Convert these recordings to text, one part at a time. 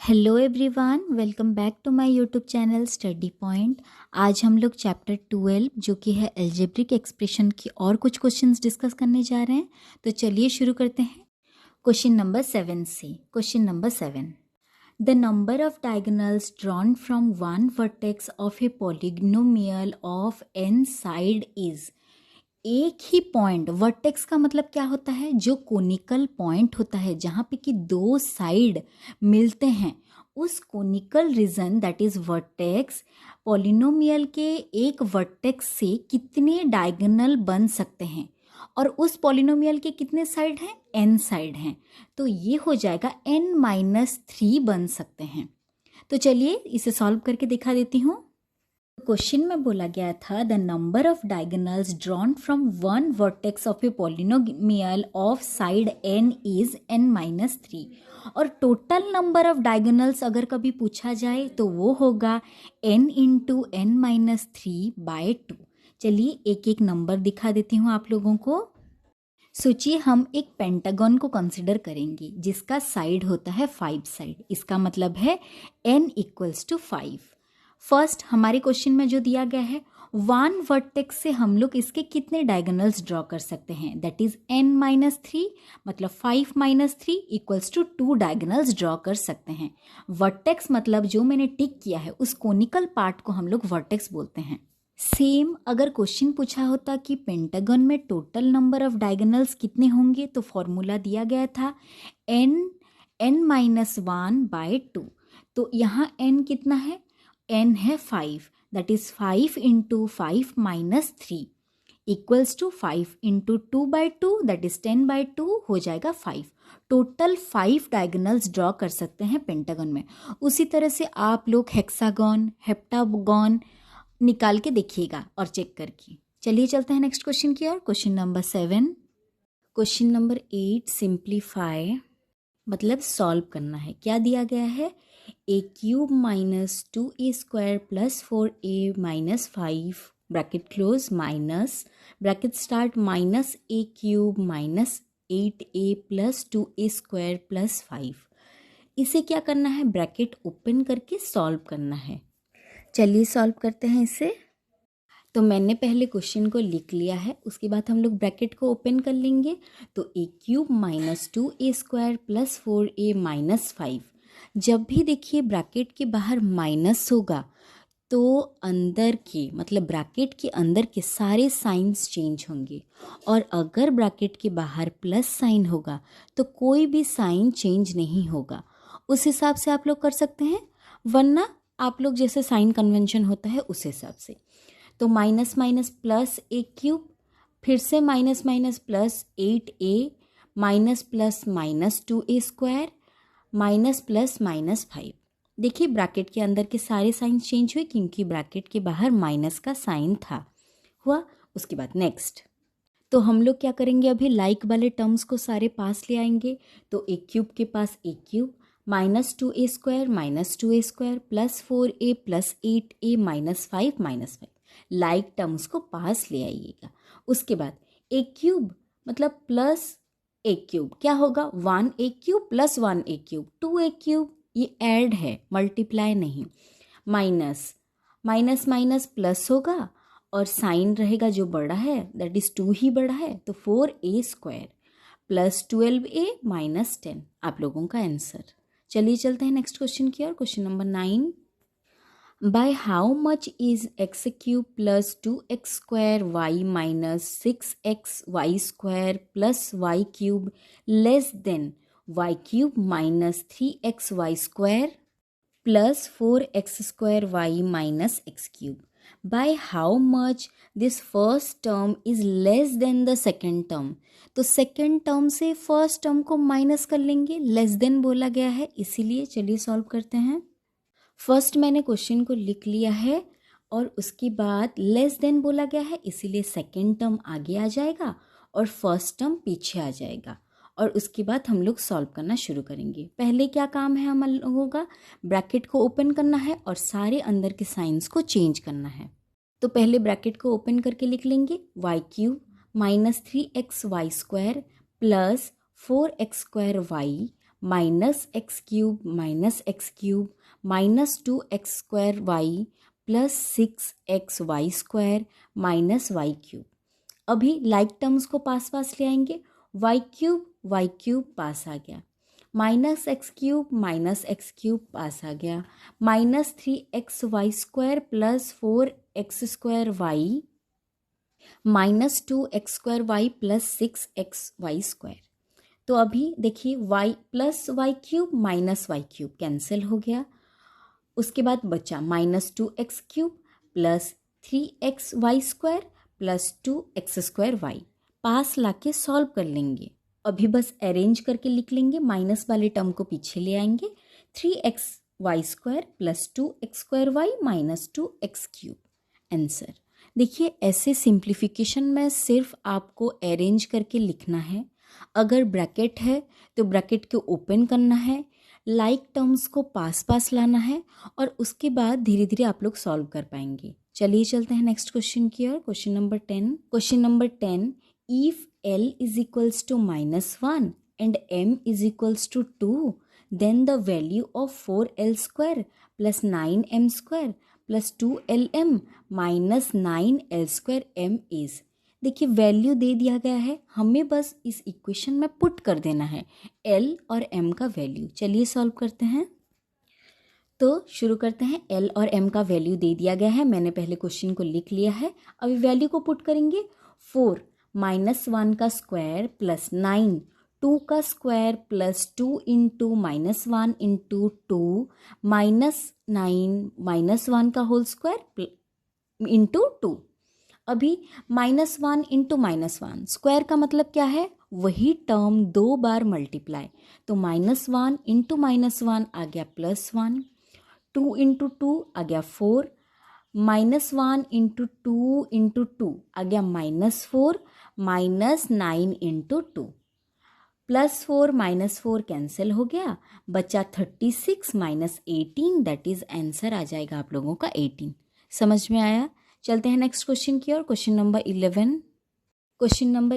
Hello everyone, welcome back to my YouTube channel study point. आज हम लोग chapter 12 जो कि है एल्जेब्रिक एक्सप्रेशन की और कुछ क्वेश्चंस डिस्कस करने जा रहे हैं। तो चलिए शुरू करते हैं क्वेश्चन नंबर 7 से। Question number 7, the number of diagonals drawn from one vertex of a polynomial of n side is. एक ही पॉइंट, वर्टेक्स का मतलब क्या होता है, जो कोनिकल पॉइंट होता है जहाँ पे कि दो साइड मिलते हैं, उस conical region that is vertex polynomial के एक वर्टेक्स से कितने डायगोनल बन सकते हैं, और उस पॉलिनोमियल के कितने साइड हैं, n साइड हैं। तो ये हो जाएगा n-3 बन सकते हैं। तो चलिए इसे सॉल्व करके दिखा देती हूँ। क्वेश्चन में बोला गया था the number of diagonals drawn from one vertex of a polynomial of side n is n-3, और टोटल नंबर ऑफ डायगोनल्स अगर कभी पूछा जाए तो वो होगा n इंटू n-3/2। चलिए एक एक नंबर दिखा देती हूँ आप लोगों को। सोचिए हम एक पेंटागन को कंसिडर करेंगे जिसका साइड होता है 5 साइड। इसका मतलब है n इक्वल्स टू 5। फर्स्ट हमारे क्वेश्चन में जो दिया गया है, वन वर्टेक्स से हम लोग इसके कितने डायगोनल्स ड्रॉ कर सकते हैं, दैट इज n-3, मतलब 5-3 इक्वल्स टू 2 डायगोनल्स ड्रॉ कर सकते हैं। वर्टेक्स मतलब जो मैंने टिक किया है उस कोनिकल पार्ट को हम लोग वर्टेक्स बोलते हैं। सेम अगर क्वेश्चन पूछा होता कि पेंटागन में टोटल नंबर ऑफ डायगोनल्स कितने होंगे, तो फॉर्मूला दिया गया था n-1/2। तो यहाँ n कितना है, n है 5, that is 5 into 5-3 equals to 5 into 2/2 that is 10/2 हो जाएगा 5। टोटल 5 डायगोनल्स ड्रॉ कर सकते हैं पेंटागन में। उसी तरह से आप लोग हेक्सागन, हेप्टागन निकाल के देखिएगा और चेक करके। चलिए चलते हैं नेक्स्ट क्वेश्चन की ओर। Question number 7। Question number 8, simplify मतलब सॉल्व करना है। क्या दिया गया है, a³ minus 2a² plus 4a-5 bracket close minus bracket start minus a³ minus 8a plus 2a² plus 5। इसे क्या करना है, ब्रैकेट ओपन करके सॉल्व करना है। चलिए सॉल्व करते हैं इसे। तो मैंने पहले क्वेश्चन को लिख लिया है, उसके बाद हम लोग ब्रैकेट को ओपन कर लेंगे। तो a³ minus 2a² plus 4a-5। जब भी देखिए ब्रैकेट के बाहर माइनस होगा तो अंदर के मतलब ब्रैकेट के अंदर के सारे साइंस चेंज होंगे, और अगर ब्रैकेट के बाहर प्लस साइन होगा तो कोई भी साइन चेंज नहीं होगा। उस हिसाब से आप लोग कर सकते हैं, वरना आप लोग जैसे साइन कन्वेंशन होता है उस हिसाब से। तो माइनस माइनस प्लस a³, फिर से minus minus plus 8a minus plus minus 2a² minus plus minus 5। देखिए ब्रैकेट के अंदर के सारे साइन चेंज हुए क्योंकि ब्रैकेट के बाहर माइनस का साइन था। हुआ। उसके बाद नेक्स्ट, तो हम लोग क्या करेंगे, अभी लाइक वाले टर्म्स को सारे पास ले आएंगे। तो a³ के पास a³ minus 2a² minus 2a² plus 4a plus 8a minus 5 like terms को पास ले आइएगा। उसके बाद a³ मतलब प्लस a³ क्या होगा, 1a³ प्लस 1a³ 2a³, ये ऐड है मल्टीप्लाई नहीं। माइनस माइनस माइनस प्लस होगा और साइन रहेगा जो बड़ा है दैट इज 2 ही बड़ा है, तो 4a² प्लस 12a माइनस 10 आप लोगों का आंसर। चलिए चलते हैं नेक्स्ट क्वेश्चन की ओर। Question number 9, by how much is x³ plus 2x² y minus 6xy² plus y³ less than y³ minus 3xy² plus 4x² minus x³। By how much this first term is less than the second term. तो second term से first term को minus कर लेंगे, less than बोला गया है इसीलिए। चलिए सॉल्व करते हैं। फर्स्ट मैंने क्वेश्चन को लिख लिया है और उसके बाद लेस देन बोला गया है इसीलिए सेकेंड टर्म आगे आ जाएगा और फर्स्ट टर्म पीछे आ जाएगा, और उसके बाद हम लोग सॉल्व करना शुरू करेंगे। पहले क्या काम है हम लोगों का, ब्रैकेट को ओपन करना है और सारे अंदर के साइंस को चेंज करना है। तो पहले ब्रैकेट को ओपन करके लिख लेंगे y³ minus 3xy² plus 4x² y minus x cube minus 2x square y plus 6xy² minus y cube. अभी लाइक टर्म्स को पास ले आएंगे, वाई क्यूब पास आ गया, माइनस एक्स क्यूब पास आ गया, minus 3xy² plus 4x² minus 2x² plus 6xy²। तो अभी देखिए y plus y cube minus y cube cancel हो गया, उसके बाद बचा minus 2x³ plus 3xy² plus 2x²y। पास लाके सॉल्व कर लेंगे। अभी बस अरेंज करके लिख लेंगे, माइनस वाले टर्म को पीछे ले आएंगे, 3xy² plus 2x² minus 2x³ answer. देखिए ऐसे सिंप्लीफिकेशन में सिर्फ आपको अरेंज करके लिखना है। अगर ब्रैकेट है तो ब्रैकेट को ओपन करना है, लाइक टर्म्स को पास लाना है और उसके बाद धीरे धीरे आप लोग सॉल्व कर पाएंगे। चलिए चलते हैं नेक्स्ट क्वेश्चन की ओर। Question number 10 if L is equals to -1 and M is equals to 2 then the value of 4L² plus 9M² plus 2LM minus 9L²M is. देखिए वैल्यू दे दिया गया है, हमें बस इस इक्वेशन में पुट कर देना है L और M का वैल्यू। चलिए सॉल्व करते हैं। तो शुरू करते हैं। L और M का वैल्यू दे दिया गया है, मैंने पहले क्वेश्चन को लिख लिया है। अभी वैल्यू को पुट करेंगे, 4 -1 का स्क्वायर प्लस 9 2 का square plus 2 into -1 into 2 minus 9 -1 का होल स्क्वायर इंटू 2। अभी -1 इंटू -1 स्क्वायर का मतलब क्या है, वही टर्म 2 बार मल्टीप्लाई, तो -1 इंटू -1 आ गया +1, 2 इंटू 2 आ गया 4, -1 इंटू 2 आ गया -4, माइनस 9 इंटू 2, +4 -4 कैंसिल हो गया, बचा 36 माइनस 18, दैट इज आंसर आ जाएगा आप लोगों का 18। समझ में आया? चलते हैं नेक्स्ट क्वेश्चन की ओर। Question number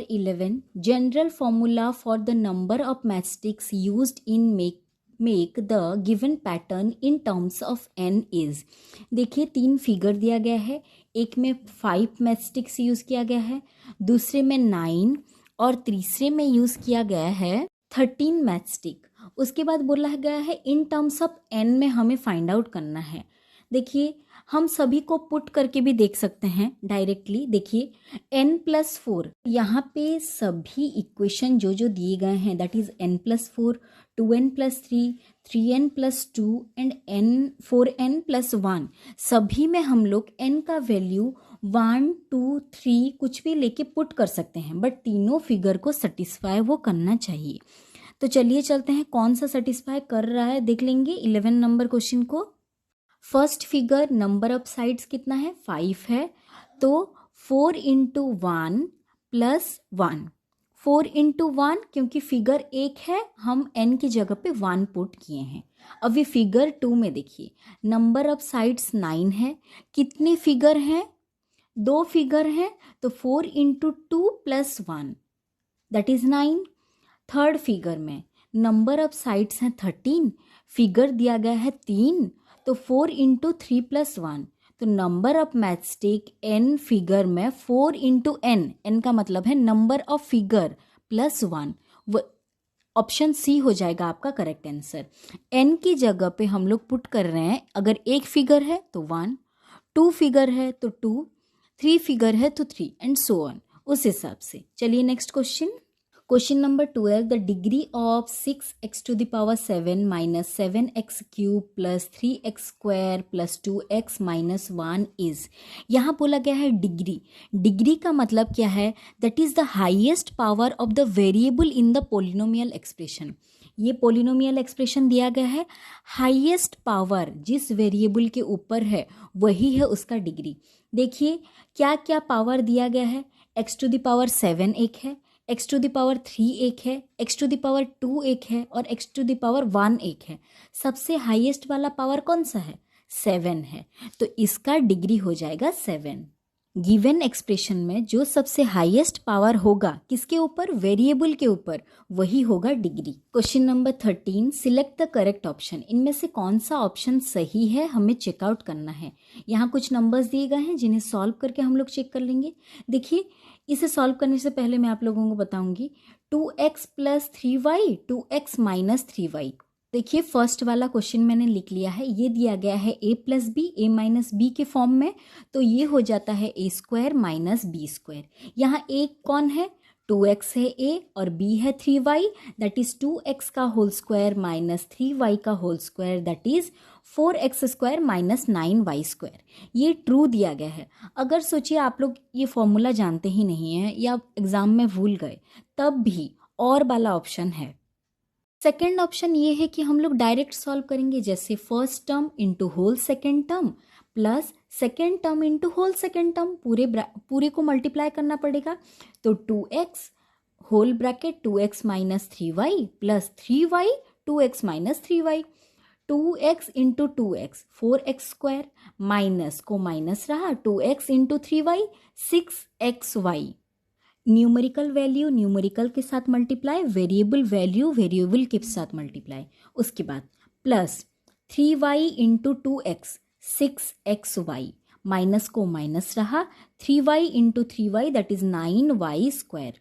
11 general formula for the number of matchsticks used in make the given pattern in terms of n is. देखिए 3 फिगर दिया गया है, एक में 5 मैचस्टिक्स यूज किया गया है, दूसरे में 9 और तीसरे में यूज किया गया है 13 मैचस्टिक। उसके बाद बोला गया है इन टर्म्स ऑफ n में हमें फाइंड आउट करना है। देखिए हम सभी को पुट करके भी देख सकते हैं डायरेक्टली। देखिए n+4, यहाँ पे सभी इक्वेशन जो दिए गए हैं that is n+4, 2n+3, 3n+2 and 4n+1, सभी में हम लोग n का वैल्यू 1 2 3 कुछ भी लेके पुट कर सकते हैं, बट तीनों फिगर को सेटिस्फाई वो करना चाहिए। तो चलिए चलते हैं, कौन सा सेटिस्फाई कर रहा है देख लेंगे 11 नंबर क्वेश्चन को। First figure number of sides कितना है, 5 है, तो 4 इंटू 1 प्लस 1, 4 इंटू 1 क्योंकि फिगर 1 है, हम n की जगह पे 1 पुट किए हैं। अभी फिगर 2 में देखिए नंबर ऑफ साइड्स 9 है, कितने फिगर हैं, 2 फिगर हैं, तो 4 into 2 plus 1 that is 9। Third figure में नंबर ऑफ साइड्स हैं 13, फिगर दिया गया है 3, तो 4 इंटू 3 प्लस 1, तो number of matchstick n figure में 4 इंटू n का मतलब है नंबर ऑफ फिगर प्लस 1, वो ऑप्शन सी हो जाएगा आपका करेक्ट आंसर। n की जगह पे हम लोग पुट कर रहे हैं, अगर एक फिगर है तो 1, 2 फिगर है तो 2, 3 फिगर है तो 3 एंड सो ऑन, उस हिसाब से। चलिए next question number 12 the degree of 6x⁻7 minus 7x³ plus 3x² plus 2x minus 1 is. यहाँ बोला गया है डिग्री का मतलब क्या है, that is the highest power of the variable in the polynomial expression. ये पोलिनोमियल एक्सप्रेशन दिया गया है, हाईएस्ट पावर जिस वेरिएबल के ऊपर है वही है उसका डिग्री। देखिए क्या क्या पावर दिया गया है, x⁻7 एक है, x⁻3 एक है, x⁻2 एक है और x⁻1 एक है। सबसे हाईएस्ट वाला पावर कौन सा है, 7 है, तो इसका डिग्री हो जाएगा 7। गिवन एक्सप्रेशन में जो सबसे हाईएस्ट पावर होगा किसके ऊपर, वेरिएबल के ऊपर, वही होगा degree. Question number 13, select the correct option. इनमें से कौन सा ऑप्शन सही है हमें चेकआउट करना है। यहाँ कुछ नंबर्स दिए गए हैं जिन्हें सॉल्व करके हम लोग चेक कर लेंगे। देखिए, इसे सॉल्व करने से पहले मैं आप लोगों को बताऊंगी 2x + 3y 2x - 3y। देखिए, फर्स्ट वाला क्वेश्चन मैंने लिख लिया है, ये दिया गया है a + b a - b के फॉर्म में, तो ये हो जाता है a² - b²। यहाँ a कौन है, 2x है a और b है 3y, दैट इज 2x का होल स्क्वायर माइनस 3y का whole square, that is 4x² - 9y²। ये ट्रू दिया गया है। अगर सोचिए आप लोग ये फॉर्मूला जानते ही नहीं है या एग्जाम में भूल गए, तब भी और वाला ऑप्शन है। सेकेंड ऑप्शन ये है कि हम लोग डायरेक्ट सॉल्व करेंगे, जैसे first term into whole second term plus second term into whole second term, पूरे को मल्टीप्लाई करना पड़ेगा। तो 2x whole bracket 2x - 3y plus 3y 2x - 3y, 2x into 2x 4x² minus को माइनस रहा 2x into 3y 6xy। Numerical value numerical के साथ multiply, variable value variable के साथ मल्टीप्लाई। उसके बाद plus 3y into 2x 6xy minus को minus रहा 3y into 3y that is 9y²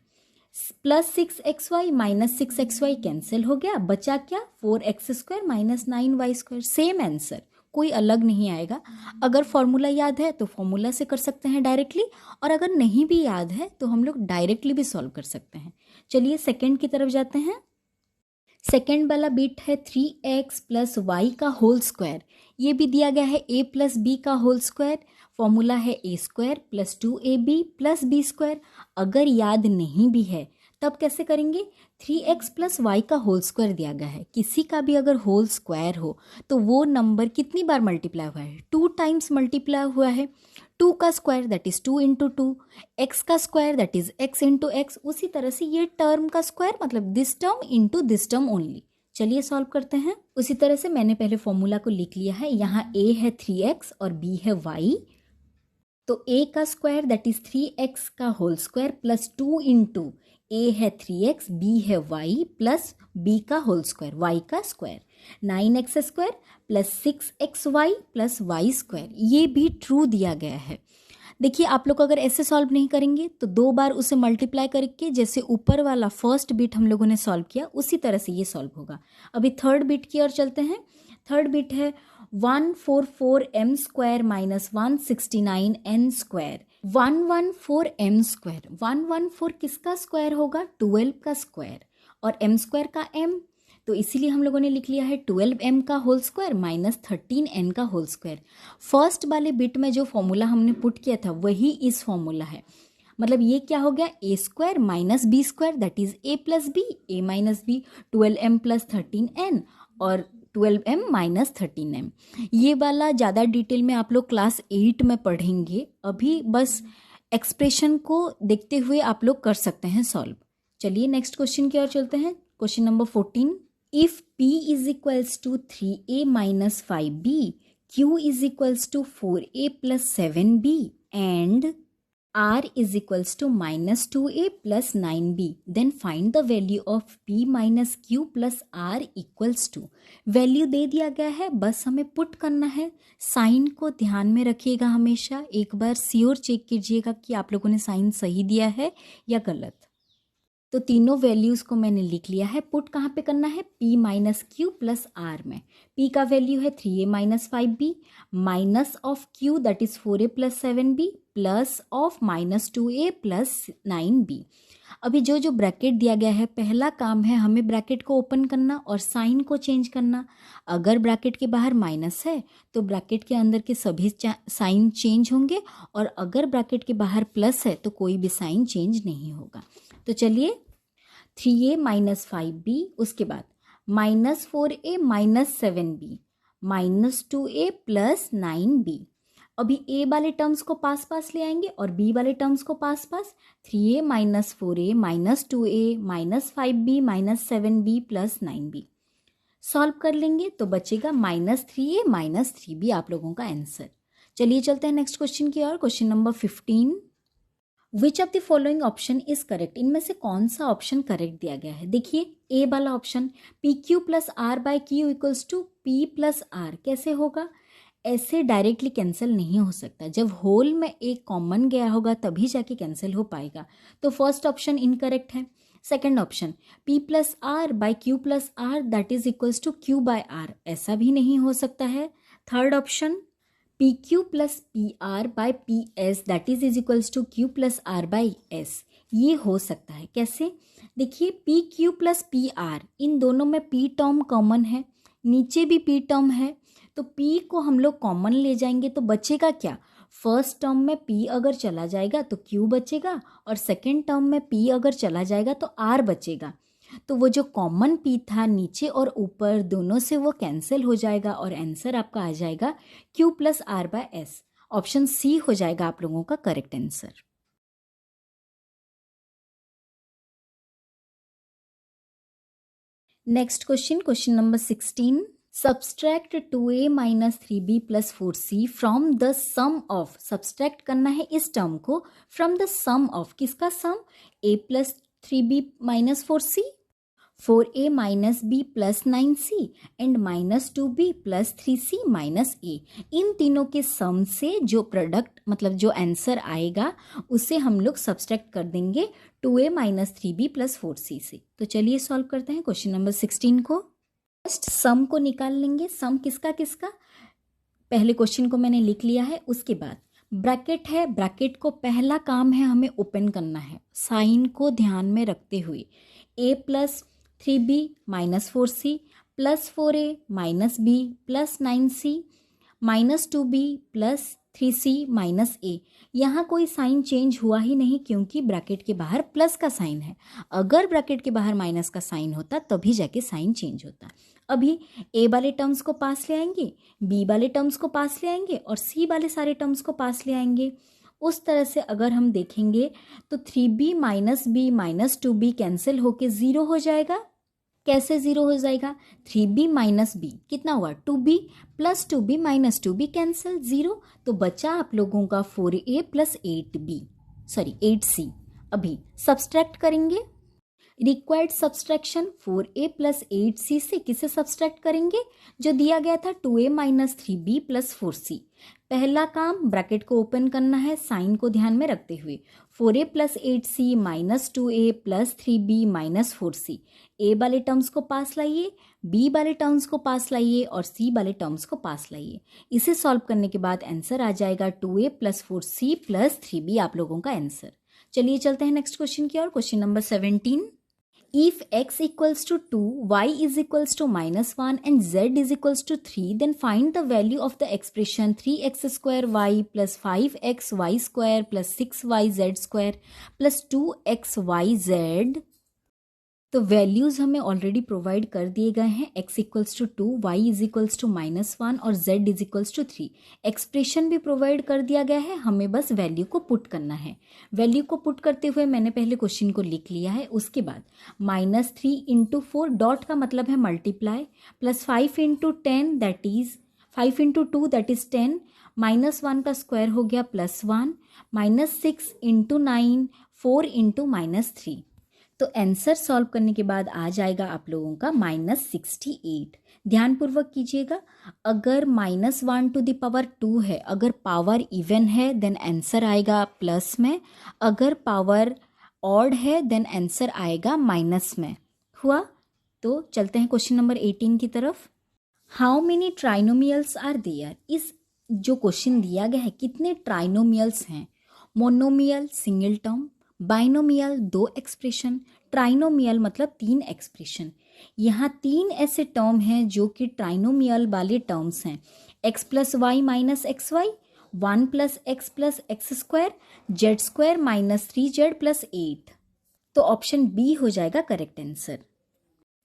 plus 6xy minus 6xy cancel हो गया, बचा क्या 4x² - 9y²। सेम आंसर, कोई अलग नहीं आएगा। अगर फॉर्मूला याद है तो फॉर्मूला से कर सकते हैं डायरेक्टली, और अगर नहीं भी याद है तो हम लोग डायरेक्टली भी सॉल्व कर सकते हैं। चलिए सेकंड की तरफ जाते हैं। सेकंड वाला बिट है 3x + y का होल स्क्वायर। ये भी दिया गया है a + b का होल स्क्वायर। फॉर्मूला है a² + 2ab + b²। अगर याद नहीं भी है तब कैसे करेंगे, 3x + y का होल स्क्वायर दिया गया है। किसी का भी अगर होल स्क्वायर हो तो वो नंबर कितनी बार मल्टीप्लाई हुआ है, 2 टाइम्स मल्टीप्लाई हुआ है। 2 का square that is 2 into 2, x का square that is x into x. उसी तरह से ये टर्म का स्क्वायर मतलब this term into this term only. चलिए सॉल्व करते हैं। उसी तरह से मैंने पहले फॉर्मूला को लिख लिया है। यहाँ a है 3x और b है y, तो a का स्क्वायर दैट इज 3x का whole square plus 2 into a है 3x, b है y प्लस b का होल स्क्वायर, y का square 9x² plus 6xy plus y²। ये भी ट्रू दिया गया है। देखिए, आप लोग अगर ऐसे सॉल्व नहीं करेंगे तो 2 बार उसे मल्टीप्लाई करके, जैसे ऊपर वाला फर्स्ट बिट हम लोगों ने सॉल्व किया उसी तरह से ये सॉल्व होगा। अभी थर्ड बिट की ओर चलते हैं। थर्ड बिट है 144m² - 169n²। 114m², 114 किसका स्क्वायर होगा, 12 का स्क्वायर, और m² का m, तो इसीलिए हम लोगों ने लिख लिया है 12m का होल स्क्वायर माइनस 13n का होल स्क्वायर। फर्स्ट वाले बिट में जो फॉर्मूला हमने पुट किया था वही इस फॉर्मूला है। मतलब ये क्या हो गया, a² - b² that is a + b, a - b 12m + 13n और 12m - 13m। ये वाला ज़्यादा डिटेल में आप लोग क्लास 8 में पढ़ेंगे। अभी बस एक्सप्रेशन को देखते हुए आप लोग कर सकते हैं सॉल्व। चलिए नेक्स्ट क्वेश्चन की ओर चलते हैं। Question number 14, if p = 3a - 5b, q = 4a + 7b and r = -2a + 9b, then find the value of p - q + r = value दे दिया गया है, बस हमें पुट करना है। साइन को ध्यान में रखिएगा हमेशा, एक बार श्योर चेक कीजिएगा कि आप लोगों ने साइन सही दिया है या गलत। तो तीनों वैल्यूज़ को मैंने लिख लिया है। पुट कहाँ पे करना है, p - q + r में। p का वैल्यू है 3a - 5b minus of q that is 4a + 7b plus of -2a + 9b। अभी जो जो ब्रैकेट दिया गया है, पहला काम है हमें ब्रैकेट को ओपन करना और साइन को चेंज करना। अगर ब्रैकेट के बाहर माइनस है तो ब्रैकेट के अंदर के सभी साइन चेंज होंगे, और अगर ब्रैकेट के बाहर प्लस है तो कोई भी साइन चेंज नहीं होगा। तो चलिए 3a - 5b, उसके बाद -4a - 7b -2a + 9b। अभी a वाले टर्म्स को पास पास ले आएंगे और b वाले टर्म्स को पास पास। 3a - 4a -2a -5b -7b + 9b solve कर लेंगे तो बचेगा -3a - 3b आप लोगों का आंसर। चलिए चलते हैं नेक्स्ट क्वेश्चन की ओर। Question number 15, which of the following option is correct? इनमें से कौन सा ऑप्शन करेक्ट दिया गया है? देखिए ए वाला option P Q plus are by q equals to p plus r, कैसे होगा? ऐसे डायरेक्टली कैंसिल नहीं हो सकता, जब होल में एक कॉमन गया होगा तभी जाके कैंसिल हो पाएगा। तो फर्स्ट ऑप्शन इनकरेक्ट है। Second option P plus are by Q plus R that is equals to Q by R, ऐसा भी नहीं हो सकता है। Third option P Q plus P R by P S that is equals to Q plus are by S, ये हो सकता है। कैसे? देखिए P Q plus P R, इन दोनों में पी टर्म कॉमन है, नीचे भी पी टर्म है, तो पी को हम लोग कॉमन ले जाएंगे तो बचेगा क्या? फर्स्ट टर्म में पी अगर चला जाएगा तो क्यू बचेगा, और सेकेंड टर्म में पी अगर चला जाएगा तो आर बचेगा। तो वो जो कॉमन पी था नीचे और ऊपर दोनों से वो कैंसिल हो जाएगा और आंसर आपका आ जाएगा q plus r by s. Option C हो जाएगा आप लोगों का correct answer. Next question, question number 16, subtract 2a minus 3b plus 4c from the sum of, subtract करना है इस टर्म को फ्रॉम द सम ऑफ, किसका सम? a plus 3b minus 4c, 4a minus b plus 9c and minus 2b plus 3c minus a। इन तीनों के सम से जो product मतलब जो आंसर आएगा उसे हम लोग सब्सट्रैक्ट कर देंगे 2a minus 3b plus 4c से। तो चलिए सॉल्व करते हैं क्वेश्चन नंबर 16 को। फर्स्ट सम को निकाल लेंगे। सम किसका किसका? पहले क्वेश्चन को मैंने लिख लिया है, उसके बाद ब्रैकेट है, ब्रैकेट को पहला काम है हमें ओपन करना है साइन को ध्यान में रखते हुए। a plus 3b minus 4c plus 4a minus b plus 9c minus 2b plus 3c minus a। यहाँ कोई साइन चेंज हुआ ही नहीं क्योंकि ब्रैकेट के बाहर प्लस का साइन है। अगर ब्रैकेट के बाहर माइनस का साइन होता तभी जाके साइन चेंज होता। अभी a वाले टर्म्स को पास ले आएंगे, b वाले टर्म्स को पास ले आएंगे और c वाले सारे टर्म्स को पास ले आएंगे। उस तरह से अगर हम देखेंगे तो 3b minus b minus 2b cancel होके 0 हो जाएगा। कैसे 0 हो जाएगा? 3b माइनस b कितना हुआ? 2b plus 2b minus 2b cancel 0, तो बचा आप लोगों का 4a प्लस 8c। अभी सब्सट्रैक्ट करेंगे, required subtraction 4a plus 8c से किसे सब्सट्रैक्ट करेंगे? जो दिया गया था 2a minus 3b plus 4c। पहला काम ब्रैकेट को ओपन करना है साइन को ध्यान में रखते हुए। 4a plus 8c minus 2a plus 3b minus 4c। a वाले टर्म्स को पास लाइए, b वाले टर्म्स को पास लाइए और c वाले टर्म्स को पास लाइए। इसे सॉल्व करने के बाद आंसर आ जाएगा 2a plus 4c plus 3b आप लोगों का आंसर। चलिए चलते हैं नेक्स्ट क्वेश्चन की ओर। Question number 17, if x equals to 2, y is equals to minus 1 and z is equals to 3, then find the value of the expression 3x square y plus 5xy square plus 6yz square plus 2xyz। तो values हमें already provide कर दिए गए हैं। x equals to 2, y is equals to -1 और z is equals to 3। Expression भी provide कर दिया गया है, हमें बस वैल्यू को पुट करना है। वैल्यू को पुट करते हुए मैंने पहले क्वेश्चन को लिख लिया है, उसके बाद -3 इंटू 4 डॉट का मतलब है multiply plus 5 into 10 that is 5 into 2 that is 10 -1 का स्क्वायर हो गया +1 -6 इंटू 9 4 इंटू -3। तो आंसर सॉल्व करने के बाद आ जाएगा आप लोगों का -68। ध्यानपूर्वक कीजिएगा, अगर -1 टू द पावर 2 है, अगर पावर इवन है देन आंसर आएगा प्लस में, अगर पावर ऑड है देन आंसर आएगा माइनस में। हुआ? तो चलते हैं क्वेश्चन नंबर 18 की तरफ। How many trinomials are there? इस जो क्वेश्चन दिया गया है कितने ट्राइनोमियल्स हैं? Monomial single term, binomial 2 expression, trinomial मतलब 3 एक्सप्रेशन। यहाँ 3 ऐसे टर्म हैं जो कि ट्राइनोमियल वाले टर्म्स हैं। x plus y minus x y, 1 plus x square, z square minus 3z plus 8। तो ऑप्शन बी हो जाएगा करेक्ट आंसर।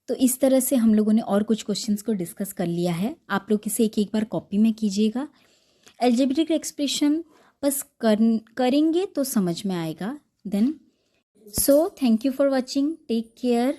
तो इस तरह से हम लोगों ने और कुछ क्वेश्चंस को डिस्कस कर लिया है। आप लोग इसे एक एक बार कॉपी में कीजिएगा। एल्जेब्रिक एक्सप्रेशन बस करेंगे तो समझ में आएगा। Then, so thank you for watching. Take care.